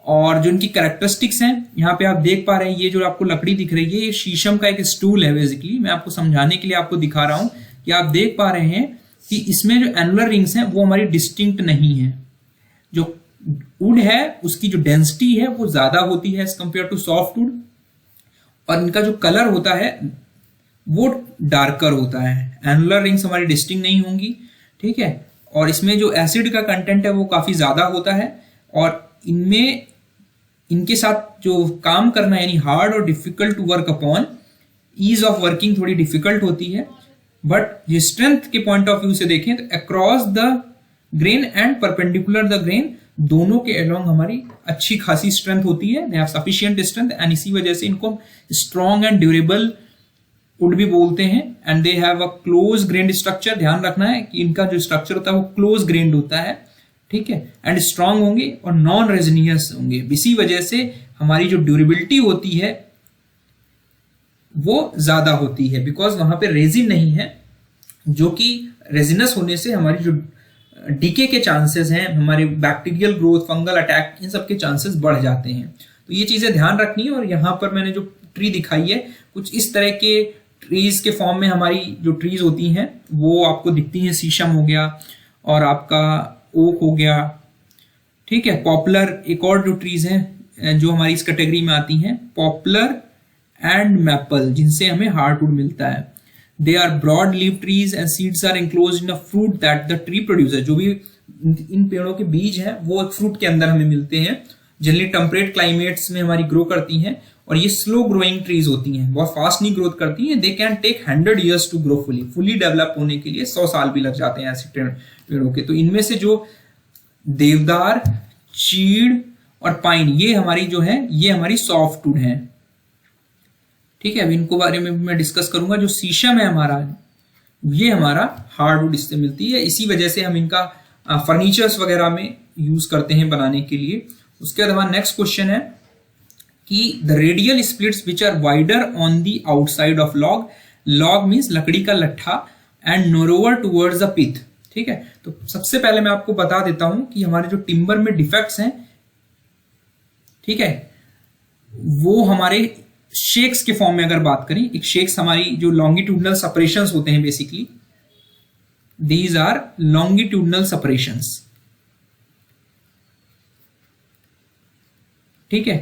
और जो इनकी कैरेक्टरिस्टिक्स हैं यहाँ पे आप देख पा रहे हैं, ये जो आपको लकड़ी दिख रही है ये शीशम का एक स्टूल है। बेसिकली मैं आपको समझाने के लिए आपको दिखा रहा हूं कि आप देख पा रहे हैं कि इसमें जो एनुलर रिंग्स हैं वो हमारी डिस्टिंक्ट नहीं है। जो वुड है उसकी जो डेंसिटी है वो ज्यादा होती है as compared to soft wood, और इनका जो कलर होता है वो डार्कर होता है। एनुलर रिंग्स हमारी डिस्टिंक्ट नहीं होंगी। ठीक है, और इसमें जो एसिड का कंटेंट है वो काफी ज्यादा होता है और इनमें इनके साथ जो काम करना यानी हार्ड और difficult to work upon, ease of working थोड़ी डिफिकल्ट होती है। बट ये स्ट्रेंथ के पॉइंट ऑफ व्यू से देखें तो across the grain and perpendicular the grain, दोनों के अलोंग हमारी अच्छी खासी स्ट्रेंथ होती है, they have sufficient strength and इसी वजह से इनको स्ट्रॉन्ग एंड ड्यूरेबल वुड भी बोलते हैं। And they have a close grand structure, ध्यान रखना है कि इनका जो स्ट्रक्चर होता है वो क्लोज ग्रेन्ड होता है। ठीक है, एंड स्ट्रॉन्ग होंगे और नॉन रेजिनियस होंगे। इसी वजह से हमारी जो ड्यूरेबिलिटी होती है वो ज्यादा होती है बिकॉज वहां पे रेजिन नहीं है, जो कि रेजिनस होने से हमारी जो डीके के चांसेस हैं, हमारे बैक्टीरियल ग्रोथ, फंगल अटैक, इन सब के चांसेस बढ़ जाते हैं। तो ये चीजें ध्यान रखनी है। और यहाँ पर मैंने जो ट्री दिखाई है कुछ इस तरह के ट्रीज के फॉर्म में हमारी जो ट्रीज होती हैं वो आपको दिखती हैं। शीशम हो गया और आपका ओक हो गया। ठीक है, पॉपुलर एक और जो ट्रीज हैं जो हमारी इस कैटेगरी में आती हैं, पॉपुलर एंड मैपल, जिनसे हमें हार्टवुड मिलता है। They are broad leave trees and seeds are enclosed in a fruit that the tree producer. जो भी इन पेड़ों के बीज हैं वो एक फ्रूट के अंदर हमें मिलते हैं। जनरली टेम्परेट क्लाइमेट्स में हमारी ग्रो करती हैं और ये स्लो ग्रोइंग ट्रीज होती हैं, बहुत फास्ट नहीं ग्रोथ करती हैं। They can take 100 years to grow fully develop होने के लिए 100 साल भी लग जाते हैं ऐसे पेड़ों के। तो इनमें से जो देवदार, चीड़ और पाइन, ये हमारी जो है ये हमारी सॉफ्टवुड है। ठीक है, अब इनको बारे में मैं डिस्कस करूंगा। जो शीशम है हमारा, ये हमारा हार्डवुड इससे मिलती है। इसी वजह से हम इनका फर्नीचर्स वगैरह में यूज करते हैं बनाने के लिए। उसके बाद हमारा नेक्स्ट क्वेश्चन है कि the radial splits which are wider on the outside of log. Log means लकड़ी का लट्ठा, and narrower towards the pith. ठीक है, तो सबसे पहले मैं आपको बता देता हूं कि हमारे जो टिम्बर में डिफेक्ट्स हैं, ठीक है, वो हमारे शेक्स के फॉर्म में अगर बात करें, एक शेक्स हमारी जो लॉन्गिट्यूडनल सेपरेशंस होते हैं basically, these are longitudinal separations, ठीक है,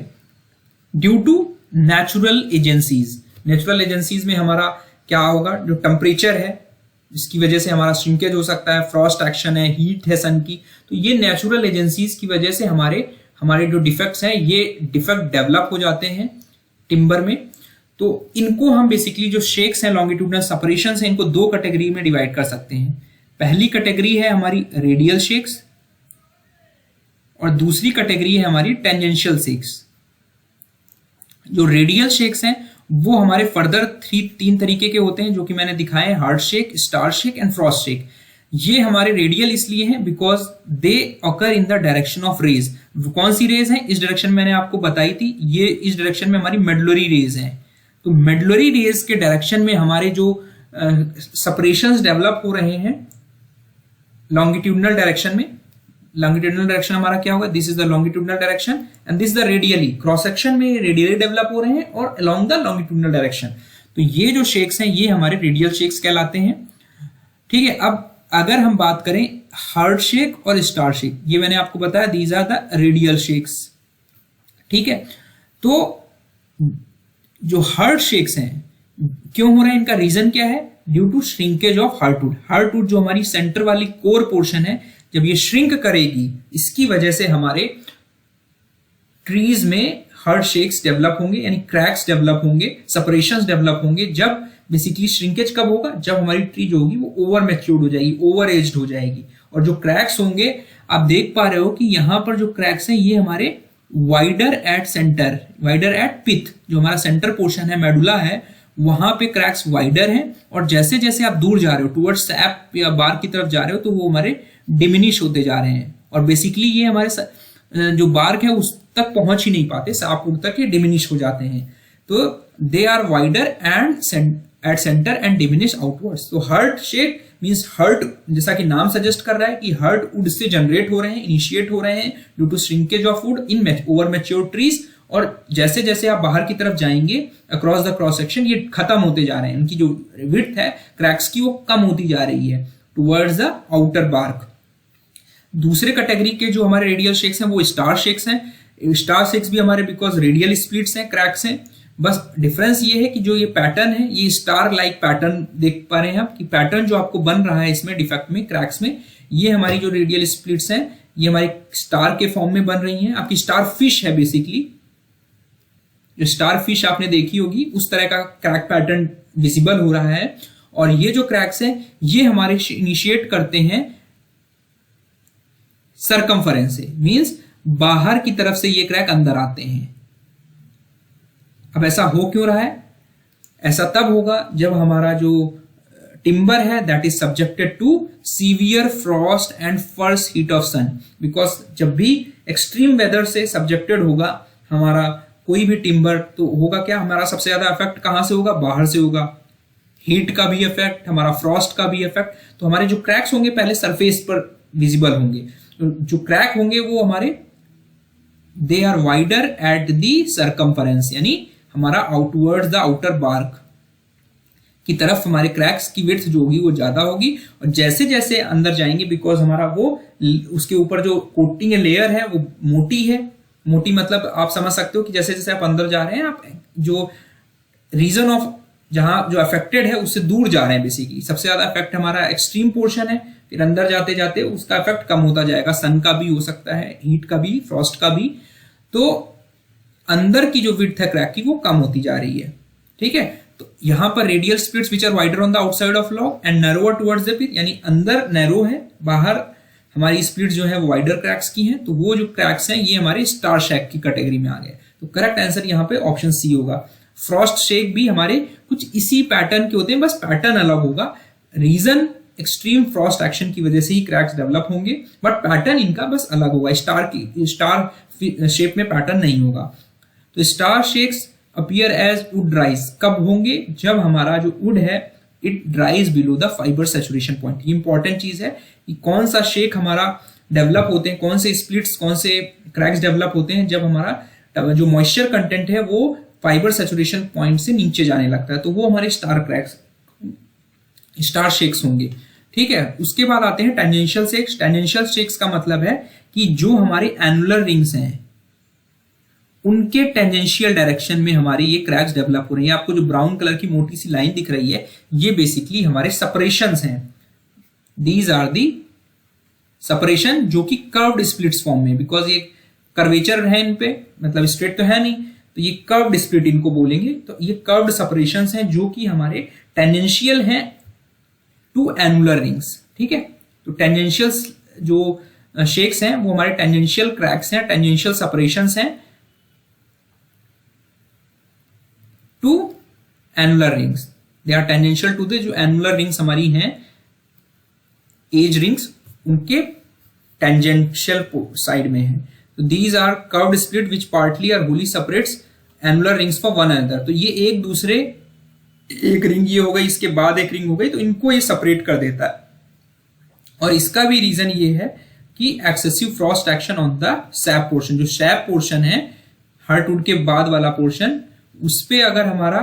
due to natural agencies. Natural agencies में हमारा क्या होगा, जो टेम्परेचर है इसकी वजह से हमारा श्रिंकेज हो सकता है, फ्रॉस्ट एक्शन है, हीट है सन की, तो ये नेचुरल एजेंसीज की वजह से हमारे जो डिफेक्ट्स हैं ये डिफेक्ट डेवलप हो जाते हैं टिम्बर में। तो इनको हम बेसिकली जो शेक्स हैं, लॉन्गिट्यूडनल सेपरेशंस हैं, इनको दो कैटेगरी में डिवाइड कर सकते हैं। पहली कैटेगरी है हमारी रेडियल शेक्स और दूसरी कैटेगरी है हमारी टेंजेंशियल शेक्स। जो रेडियल शेक्स हैं वो हमारे फर्दर तीन तरीके के होते हैं जो कि मैंने दिखाए हैं, heart shake, star shake and frost shake. ये हमारे रेडियल इसलिए हैं because they occur in the direction of rays. कौन सी रेज है, इस डायरेक्शन मैंने आपको बताई थी, ये इस डायरेक्शन में हमारी मेडुलरी रेज है। तो मेडुलरी रेज के डायरेक्शन में हमारे जो सेपरेशंस डेवलप हो रहे हैं लॉन्गिट्यूडनल डायरेक्शन में, लॉन्गिट्यूडनल डायरेक्शन हमारा क्या होगा, this is the longitudinal direction and this the radially, cross section में रेडियली डेवलप हो रहे हैं और अलोंग द लॉन्गिट्यूडनल डायरेक्शन। तो ये जो शेक्स हैं ये हमारे रेडियल शेक्स कहलाते हैं, ठीक है। अब अगर हम बात करें हार्ट शेक और स्टार शेक, ये मैंने आपको बताया these are the radial shakes, ठीक है। तो जो हार्ट शेक्स हैं क्यों हो रहे हैं, इनका रीजन क्या है, due to shrinkage of heartwood. Heartwood जो हमारी सेंटर वाली कोर पोर्शन है, जब ये श्रिंक करेगी इसकी वजह से हमारे ट्रीज में हार्ट शेक्स डेवलप होंगे, यानी क्रैक्स डेवलप होंगे, सेपरेशंस डेवलप होंगे। जब बेसिकली श्रिंकेज कब होगा, जब हमारी ट्री जो होगी वो ओवर मैच्योर्ड हो जाएगी, ओवर एज्ड हो जाएगी। और जो क्रैक्स होंगे आप देख पा रहे हो कि यहां पर जो क्रैक्स हैं ये हमारे wider at centre, wider at pith, जो हमारा सेंटर पोर्शन है, मेडुला है, वहां पे क्रैक्स वाइडर हैं। और जैसे जैसे आप दूर जा रहे हो टुवर्ड्स सैप या बार की तरफ जा रहे हो तो वो हमारे डिमिनिश होते जा रहे हैं। और बेसिकली ये हमारे जो बार्क है उस तक पहुंच ही नहीं पाते, सापउड तक ये डिमिनिश हो जाते हैं। तो they are wider and at centre and diminish outwards. तो हर्ट शेक मींस हर्ट, जैसा कि नाम सजेस्ट कर रहा है कि हर्ट वुड से जनरेट हो रहे हैं, इनिशिएट हो रहे हैं due to shrinkage of wood in over mature trees. और जैसे जैसे आप बाहर की तरफ जाएंगे अक्रॉस द क्रॉस सेक्शन ये खत्म होते जा रहे हैं, उनकी जो विड्थ है क्रैक्स की वो कम होती जा रही है टुवर्ड्स द आउटर बार्क। दूसरे कैटेगरी के जो हमारे रेडियल शेक्स हैं वो स्टार शेक्स हैं। स्टार शेक्स भी हमारे बिकॉज रेडियल स्प्लिट्स हैं, क्रैक्स हैं, बस डिफरेंस ये है कि जो ये पैटर्न है ये स्टार लाइक पैटर्न देख पा रहे हैं आप कि पैटर्न जो आपको बन रहा है इसमें डिफेक्ट में, क्रैक्स में, ये हमारी जो रेडियल स्प्लिट्स हैं ये हमारी स्टार के फॉर्म में बन रही हैं। आपकी स्टार फिश है बेसिकली, जो स्टार फिश आपने देखी होगी उस तरह का क्रैक पैटर्न विजिबल हो रहा है। और ये जो क्रैक्स हैं ये हमारे इनिशिएट करते हैं सरकमफरेंस से, मींस बाहर की तरफ से ये क्रैक अंदर आते हैं। अब ऐसा हो क्यों रहा है, ऐसा तब होगा जब हमारा जो टिम्बर है that is subjected to severe frost and first heat of sun. Because जब भी एक्सट्रीम वेदर से सब्जेक्टेड होगा हमारा कोई भी टिम्बर, तो होगा क्या, हमारा सबसे ज्यादा इफेक्ट कहां से होगा, बाहर से होगा। हीट का भी इफेक्ट, हमारा फ्रॉस्ट का भी इफेक्ट। तो हमारे जो क्रैक्स होंगे पहले सरफेस पर विजिबल होंगे, तो जो क्रैक होंगे वो हमारे they are wider at the circumference, यानी हमारा आउटवर्ड द आउटर बार्क की तरफ हमारे क्रैक्स की विड्थ जो होगी वो ज्यादा होगी। और जैसे जैसे अंदर जाएंगे बिकॉज हमारा वो उसके ऊपर जो कोटिंग लेयर है वो मोटी है, मोटी मतलब आप समझ सकते हो कि जैसे जैसे आप अंदर जा रहे हैं आप जो रीजन ऑफ जहां जो अफेक्टेड है उससे दूर जा रहे हैं। बेसिकली सबसे ज्यादा इफेक्ट हमारा एक्सट्रीम पोर्शन है, फिर अंदर जाते जाते उसका इफेक्ट कम होता जाएगा, सन का भी हो सकता है, हीट का भी, फ्रॉस्ट का भी। तो अंदर की जो विड्थ है क्रैक की वो कम होती जा रही है, ठीक है। तो यहां पर radial splits which are wider on the outside of log and narrower towards the pith, यानी अंदर नैरो है, बाहर हमारी स्प्लिट जो है वो वाइडर क्रैक्स की हैं। तो वो जो क्रैक्स हैं ये हमारे स्टार शेक की कैटेगरी में आ गए। तो करेक्ट आंसर यहाँ पे ऑप्शन सी होगा। फ्रॉस्ट शेक भी हमारे कुछ इसी पैटर्न के होते हैं, बस पैटर्न अलग होगा। रीजन एक्सट्रीम फ्रॉस्ट एक्शन की वजह से ही क्रैक्स डेवलप होंगे, बट पैटर्न इनका बस अलग होगा। स्टार शेप में पैटर्न नहीं होगा। तो star shakes appear as wood dries कब होंगे, जब हमारा जो वुड है it dries below the fibre saturation point. ये इंपॉर्टेंट चीज है कि कौन सा शेक हमारा डेवलप होते हैं, कौन से स्प्लिट्स, कौन से क्रैक्स डेवलप होते हैं जब हमारा जो मॉइस्चर कंटेंट है वो फाइबर सैचुरेशन पॉइंट से नीचे जाने लगता है, तो वो हमारे स्टार शेक्स होंगे। ठीक है, उसके बाद आते हैं टेंजेंशियल शेक्स। टेंजेंशियल शेक्स का मतलब है कि जो हमारे एनुलर रिंग्स हैं उनके टेंजेंशियल डायरेक्शन में हमारी ये क्रैक्स डेवलप हो रही है। आपको जो ब्राउन कलर की मोटी सी लाइन दिख रही है, ये बेसिकली हमारे सेपरेशंस हैं। दीज आर दी सेपरेशन जो कि कर्व्ड स्प्लिट्स फॉर्म में, बिकॉज ये कर्वेचर है इन पे, मतलब स्ट्रेट तो है नहीं, तो ये कर्व्ड स्प्लिट इनको बोलेंगे। तो ये कर्व्ड सेपरेशंस हैं जो कि हमारे टेंजेंशियल हैं टू एनुलर रिंग्स। ठीक है, तो टेंजेंशियल जो शेक्स हैं वो हमारे टेंजेंशियल क्रैक्स हैं, टेंजेंशियल सेपरेशंस हैं to annular rings. They are tangential to the जो एनुलर रिंग्स हमारी हैं, एज रिंग्स, उनके टेंजेंशियल साइड में है। तो these are curved split which partly are wholly separates annular rings for one another. तो ये एक दूसरे, एक रिंग ये हो गई, इसके बाद एक रिंग हो गई, तो इनको ये सेपरेट कर देता है। और इसका भी रीजन ये है कि excessive Frost action on the SAP portion. जो सैप पोर्शन है, हार्टवुड के बाद वाला पोर्शन, उस पे अगर हमारा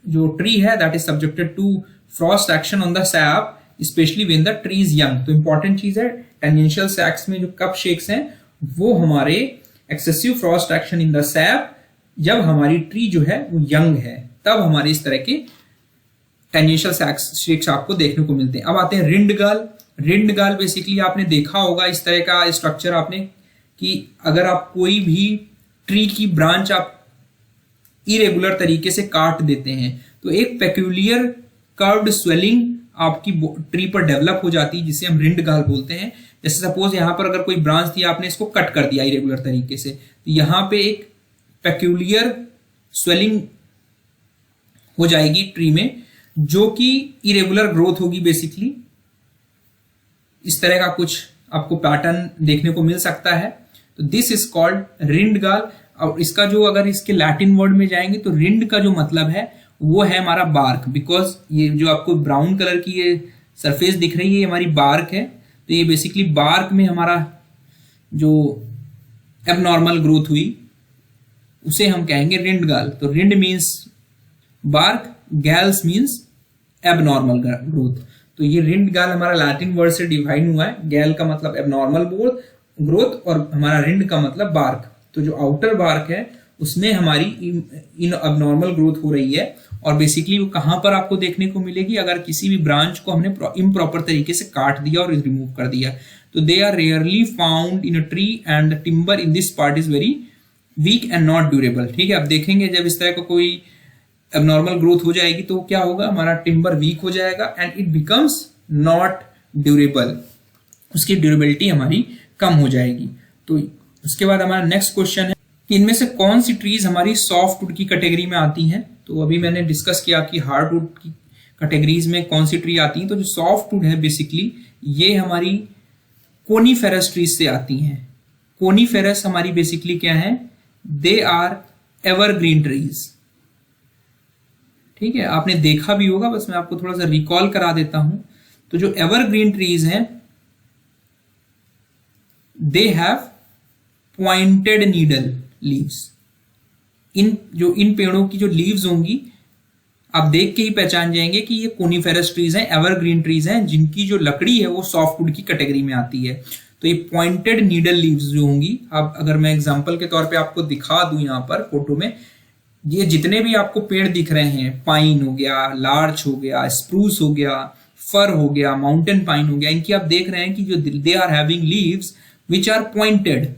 जो ट्री है that is subjected to frost action on the sap, especially when the tree is young. तो इंपॉर्टेंट चीज है, टेंजेंशियल सैक्स में जो कप शेक्स हैं वो हमारे excessive Frost action in the SAP, जब हमारी ट्री जो है वो यंग है, तब हमारे इस तरह के टेंजेंशियल शेक्स आपको देखने को मिलते हैं। अब आते हैं रिंडगाल। रिंडगाल बेसिकली आपने देखा होगा इस तरह का स्ट्रक्चर आपने, कि अगर आप कोई भी ट्री की ब्रांच आप इरेगुलर तरीके से काट देते हैं तो एक पेक्यूलियर कर्व्ड स्वेलिंग आपकी ट्री पर डेवलप हो जाती है, जिसे हम रिंडगाल बोलते हैं। जैसे सपोज यहां पर अगर कोई ब्रांच थी, आपने इसको कट कर दिया इरेगुलर तरीके से, तो यहां पे एक पेक्यूलियर स्वेलिंग हो जाएगी ट्री में, जो कि इरेगुलर ग्रोथ होगी बेसिकली। इस तरह का कुछ आपको पैटर्न देखने को मिल सकता है। तो दिस इज कॉल्ड रिंडगाल। और इसका जो, अगर इसके लैटिन वर्ड में जाएंगे तो रिंड का जो मतलब है वो है हमारा बार्क, बिकॉज ये जो आपको ब्राउन कलर की ये सरफेस दिख रही है, ये हमारी बार्क है। तो ये बेसिकली बार्क में हमारा जो एबनॉर्मल ग्रोथ हुई उसे हम कहेंगे रिंडगाल। तो rind means bark, galls means abnormal growth. तो ये रिंडगाल हमारा लैटिन वर्ड से डिवाइड हुआ है। गैल का मतलब एबनॉर्मल ग्रोथ और हमारा रिंड का मतलब बार्क। तो जो आउटर बार्क है उसमें हमारी इन अबनॉर्मल ग्रोथ हो रही है, और बेसिकली वो कहां पर आपको देखने को मिलेगी, अगर किसी भी ब्रांच को हमने इम्प्रॉपर तरीके से काट दिया और रिमूव कर दिया। तो they are rarely found in a tree and the timber in this part is very weak and not durable. ठीक है, अब देखेंगे जब इस तरह का कोई एबनॉर्मल ग्रोथ हो जाएगी तो क्या होगा, हमारा टिम्बर वीक हो जाएगा and it becomes not durable, उसकी ड्यूरेबिलिटी हमारी कम हो जाएगी। तो उसके बाद हमारा नेक्स्ट क्वेश्चन है कि इनमें से कौन सी ट्रीज हमारी सॉफ्टवुड की कैटेगरी में आती हैं। तो अभी मैंने डिस्कस किया कि हार्डवुड की कैटेगरीज में कौन सी ट्री आती हैं। तो जो सॉफ्टवुड है बेसिकली ये हमारी कोनीफेरस ट्रीज से आती हैं। कोनीफेरस हमारी बेसिकली क्या है, दे आर एवरग्रीन ट्रीज। ठीक है, आपने देखा भी होगा, बस मैं आपको थोड़ा सा रिकॉल करा देता हूं। तो जो एवरग्रीन ट्रीज हैं they have pointed needle leaves. इन पेड़ों की जो लीव्स होंगी आप देख के ही पहचान जाएंगे कि ये कोनीफेरस ट्रीज हैं, एवरग्रीन ट्रीज हैं, जिनकी जो लकड़ी है वो सॉफ्टवुड की कैटेगरी में आती है। तो ये पॉइंटेड नीडल लीव्स जो होंगी, अब अगर मैं एग्जांपल के तौर पे आपको दिखा दूं यहाँ पर फोटो में, ये जितने भी आपको पेड़ दिख रहे हैं, पाइन हो गया, लार्च हो गया, स्प्रूस हो गया, फर हो गया, माउंटेन पाइन हो गया, इनकी आप देख रहे हैं कि जो they are having leaves which are pointed.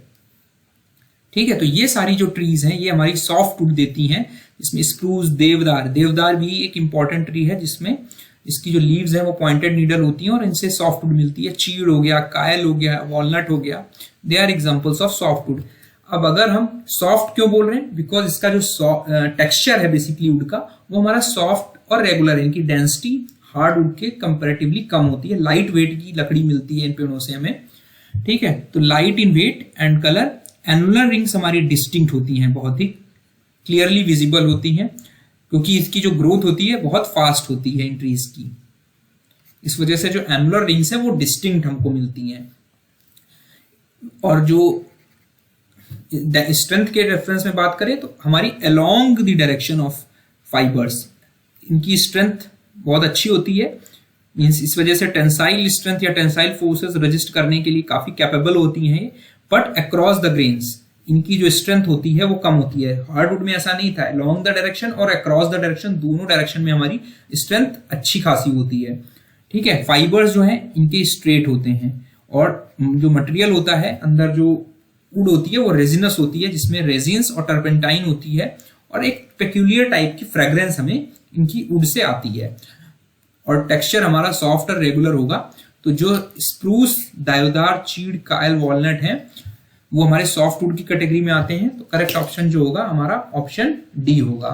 ठीक है, तो ये सारी जो ट्रीज हैं ये हमारी सॉफ्टवुड देती हैं, इसमें स्प्रूस, देवदार भी एक इंपॉर्टेंट ट्री है जिसमें इसकी जो लीव्स हैं वो पॉइंटेड नीडल होती हैं और इनसे सॉफ्टवुड मिलती है। चीड़ हो गया, कायल हो गया, वॉलनट हो गया, they are examples of softwood. अब अगर हम सॉफ्ट क्यों बोल रहे हैं, बिकॉज इसका जो टेक्सचर है बेसिकली वुड का वो हमारा सॉफ्ट और रेगुलर है, इनकी डेंसिटी हार्डवुड के कंपैरेटिवली कम होती है, लाइट वेट की लकड़ी मिलती है इन पेड़ों से हमें। ठीक है, तो light in weight and colour. Annular rings हमारी डिस्टिंक्ट होती हैं, बहुत ही क्लियरली विजिबल होती हैं, क्योंकि इसकी जो ग्रोथ होती है बहुत फास्ट होती है इन ट्रीज की। इस वजह से जो एनुलर रिंग्स है वो डिस्टिंक्ट हमको मिलती हैं। और जो स्ट्रेंथ के रेफरेंस में बात करें तो हमारी along the direction of fibres, इनकी स्ट्रेंथ बहुत अच्छी होती है। मीन्स इस वजह से टेंसाइल स्ट्रेंथ या टेंसाइल फोर्सेस रजिस्ट करने के लिए काफी कैपेबल होती हैं। बट अक्रॉस द ग्रेन्स इनकी जो स्ट्रेंथ होती है वो कम होती है। हार्डवुड में ऐसा नहीं था, अलोंग द डायरेक्शन और अक्रॉस द डायरेक्शन दोनों डायरेक्शन में हमारी स्ट्रेंथ अच्छी खासी होती है। ठीक है, फाइबर्स जो हैं इनके स्ट्रेट होते हैं और जो मटेरियल होता है अंदर जो वुड होती है वो रेजिनस होती है, जिसमें रेजिन्स और टर्पेंटाइन होती है और एक पेक्यूलियर टाइप की फ्रेग्रेंस हमें इनकी वुड से आती है और टेक्सचर हमारा सॉफ्ट और रेगुलर होगा। तो जो स्प्रूस, दायोदार, चीड़, कायल, वॉलनट है वो हमारे सॉफ्ट वुड की कैटेगरी में आते हैं। तो करेक्ट ऑप्शन जो होगा हमारा ऑप्शन डी होगा।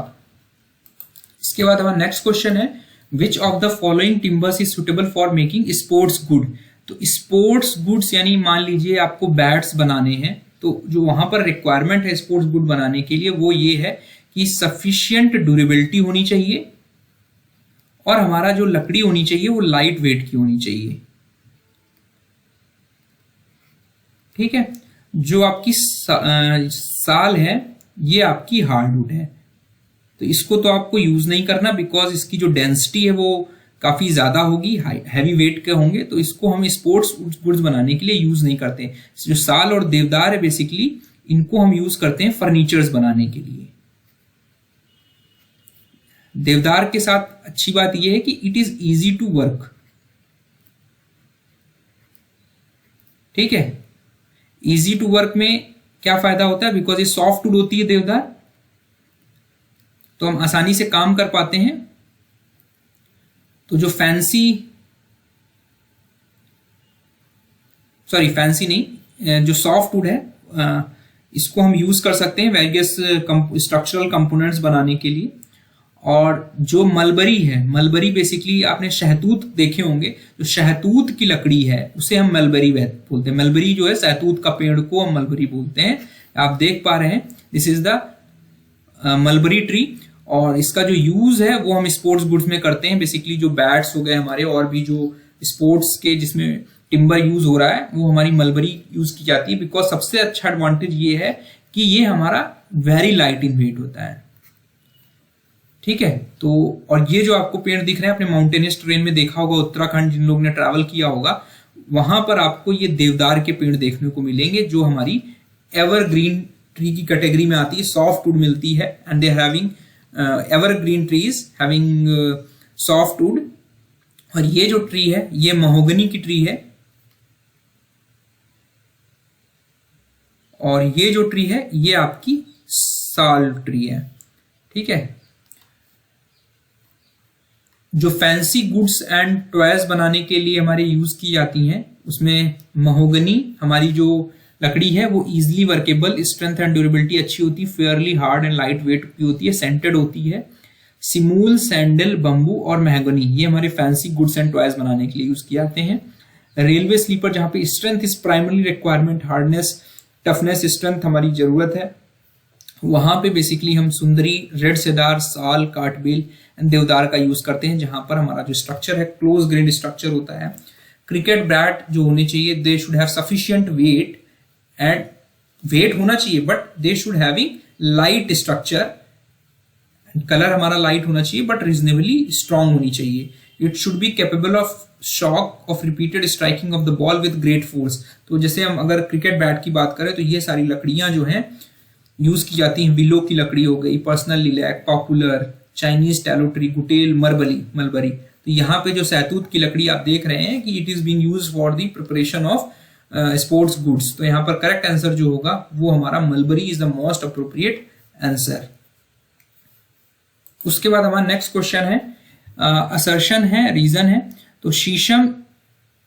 इसके बाद हमारा नेक्स्ट क्वेश्चन है, which of the following timbers is suitable for making sports good. तो स्पोर्ट्स गुड्स यानी मान लीजिए आपको बैट्स बनाने हैं, तो जो वहां पर रिक्वायरमेंट है स्पोर्ट्स गुड बनाने के लिए वो ये है कि सफिशियंट ड्यूरेबिलिटी होनी चाहिए और हमारा जो लकड़ी होनी चाहिए वो लाइट वेट की होनी चाहिए। ठीक है, जो आपकी साल है ये आपकी हार्डवुड है, तो इसको तो आपको यूज नहीं करना बिकॉज इसकी जो डेंसिटी है वो काफी ज्यादा होगी, हैवी वेट के होंगे, तो इसको हम स्पोर्ट्स गुड्स बनाने के लिए यूज नहीं करते। जो साल और देवदार है बेसिकली इनको हम यूज करते हैं फर्नीचर्स बनाने के लिए। देवदार के साथ अच्छी बात यह है कि it is easy to work. ठीक है, इजी टू वर्क में क्या फायदा होता है, बिकॉज ये सॉफ्ट वुड होती है देवदार, तो हम आसानी से काम कर पाते हैं। तो जो फैंसी नहीं, जो सॉफ्ट वुड है इसको हम यूज कर सकते हैं वेरियस स्ट्रक्चरल कंपोनेंट्स बनाने के लिए। और जो मलबरी है, मलबरी बेसिकली आपने शहतूत देखे होंगे, जो शहतूत की लकड़ी है उसे हम मलबरी बोलते हैं। मलबरी जो है शहतूत का पेड़ को हम मलबरी बोलते हैं। आप देख पा रहे हैं this is the mulberry tree और इसका जो यूज है वो हम स्पोर्ट्स गुड्स में करते हैं। बेसिकली जो बैट्स हो गए हमारे और भी जो स्पोर्ट्स के जिसमें टिम्बर यूज हो रहा है वो हमारी मलबरी यूज की जाती है। बिकॉज सबसे अच्छा एडवांटेज ये है कि ये हमारा वेरी लाइट इन वेट होता है। ठीक है, तो और ये जो आपको पेड़ दिख रहे हैं, आपने माउंटेनियस ट्रेन में देखा होगा, उत्तराखंड जिन लोगों ने ट्रैवल किया होगा वहां पर आपको ये देवदार के पेड़ देखने को मिलेंगे जो हमारी एवरग्रीन ट्री की कैटेगरी में आती है। सॉफ्ट वुड मिलती है and they are having evergreen trees having soft wood. और ये जो ट्री है ये महोगनी की ट्री है और ये जो ट्री है ये आपकी साल ट्री है। ठीक है, जो फैंसी गुड्स एंड टॉयज बनाने के लिए हमारे यूज की जाती हैं उसमें महोगनी हमारी जो लकड़ी है वो easily workable, strength and durability अच्छी होती है, Fairlie hard and light weight की होती है, सेंटेड होती है। सिमूल, सैंडल, बंबू और मेहगनी ये हमारे फैंसी गुड्स एंड टॉयज बनाने के लिए यूज किए जाते हैं। रेलवे स्लीपर जहां पे strength is primary requirement, hardness, toughness, strength हमारी जरूरत है, वहां पे बेसिकली हम सुंदरी, रेड सेदार, साल, काटबेल एंड देवदार का यूज करते हैं, जहां पर हमारा जो स्ट्रक्चर है क्लोज ग्रेड स्ट्रक्चर होता है। क्रिकेट बैट जो होने चाहिए they should have sufficient weight and weight होना चाहिए but they should having light structure, colour हमारा लाइट होना चाहिए बट रीजनेबली स्ट्रांग होनी चाहिए। It should be capable of shock of repeated striking of the ball with great force. तो जैसे हम अगर क्रिकेट बैट की बात करें तो ये सारी लकड़ियां जो हैं यूज की जाती हैं। विलो की लकड़ी हो गई, Persian lilac, poplar, Chinese tallow tree, गुटेल, मलबरी। तो यहाँ पे जो सैतूत की लकड़ी आप देख रहे हैं कि it is being used for the preparation of sports goods. तो यहाँ पर करेक्ट आंसर जो होगा वो हमारा mulberry is the most appropriate answer. उसके बाद हमारा नेक्स्ट क्वेश्चन है, असर्शन है, रीजन है। तो शीशम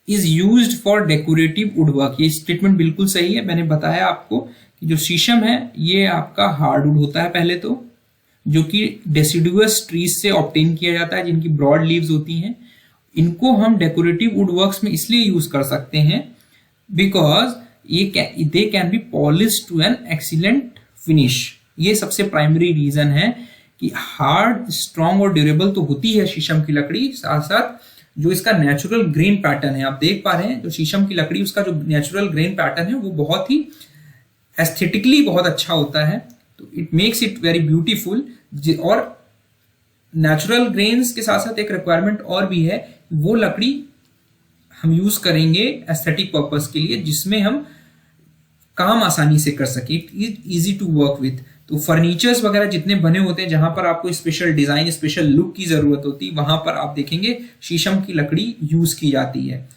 is used for decorative woodwork, ये स्टेटमेंट बिल्कुल सही है। मैंने बताया आपको कि जो शीशम है ये आपका हार्डवुड होता है पहले तो, जो कि डेसिडुअस ट्रीज से ऑब्टेन किया जाता है, जिनकी ब्रॉड लीव्स होती हैं। इनको हम डेकोरेटिव वुडवर्क्स में इसलिए यूज कर सकते हैं because they can be polished to an excellent finish. ये सबसे प्राइमरी रीजन है कि हार्ड, स्ट्रांग और ड्यूरेबल तो होती है शीशम की लकड़ी, साथ साथ जो इसका नेचुरल ग्रेन पैटर्न है आप देख पा रहे हैं, जो शीशम की लकड़ी उसका जो नेचुरल ग्रेन पैटर्न है वो बहुत ही एस्थेटिकली बहुत अच्छा होता है, तो it makes it very beautiful. और नेचुरल ग्रेन्स के साथ साथ एक रिक्वायरमेंट और भी है, वो लकड़ी हम यूज करेंगे एस्थेटिक पर्पस के लिए जिसमें हम काम आसानी से कर सके, it is easy to work with. तो फर्नीचर्स वगैरह जितने बने होते हैं जहां पर आपको स्पेशल डिजाइन, स्पेशल लुक की जरूरत होती है, वहां पर आप देखेंगे शीशम की लकड़ी यूज की जाती है।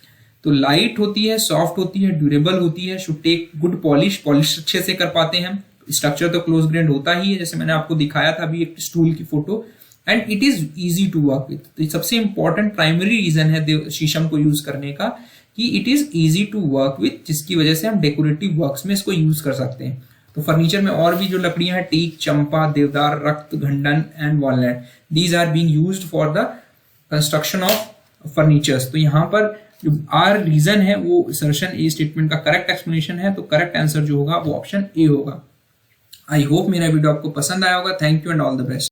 तो लाइट होती है, सॉफ्ट होती है, ड्यूरेबल होती है, should take good polish, polish अच्छे से कर पाते हैं। स्ट्रक्चर तो क्लोज ग्रेन्ड होता ही है, जैसे मैंने आपको दिखाया था अभी एक स्टूल की फोटो, and it is easy to work with. तो सबसे इंपॉर्टेंट प्राइमरी रीजन है शीशम को यूज करने का कि it is easy to work with, जिसकी वजह से हम डेकोरेटिव वर्क्स में इसको यूज कर सकते हैं। तो फर्नीचर में और भी जो लकड़ियां हैं, teak, champa, deodar, rakt, chandan and walnut, these are being used for the construction of furnitures. तो यहाँ पर जो आर रीजन है वो असर्शन ए स्टेटमेंट का करेक्ट एक्सप्लेनेशन है, तो करेक्ट आंसर जो होगा वो ऑप्शन ए होगा। आई होप मेरा वीडियो आपको पसंद आया होगा। Thank you and all the best.